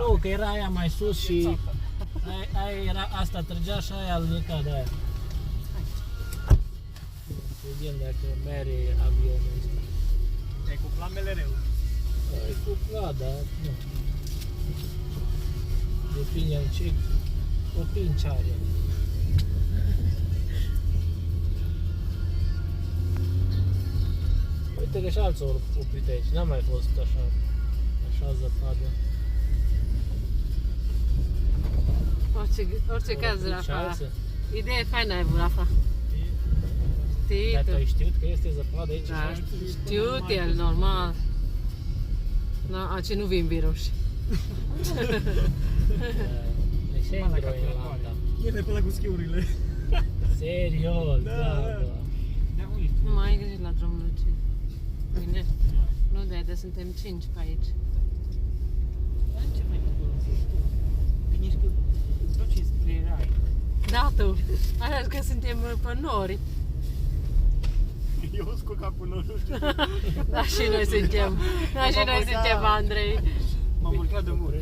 Nu, că era aia mai sus și aia era, asta trăgea și aia aluneca de aia. Vedem dacă mere avionul ăsta. Te-ai cuplat mereu. Ai cuplat, dar nu. Depinde în ce opinci are. Uite că și alții au oprit aici, n-a mai fost așa zăpadă. Orice caz, Rafa. Ideea faină ai avut, Rafa. Dar tu ai știut că este zăpadă aici? Da, știut el, normal. Da, aici nu vin viruși. Deci e în Groenlanda. E pe la cu schiurile. Serios, da. Nu mai ai grijă la drumul lui. Bine? Nu de suntem 5 pe aici. Ce mai bine că duci spre rai. Da, tu. Așa că suntem pe nori. Eu sunt cu capul nostru. Da, și noi suntem. Da, și noi suntem, Andrei. M-am urcat de mult.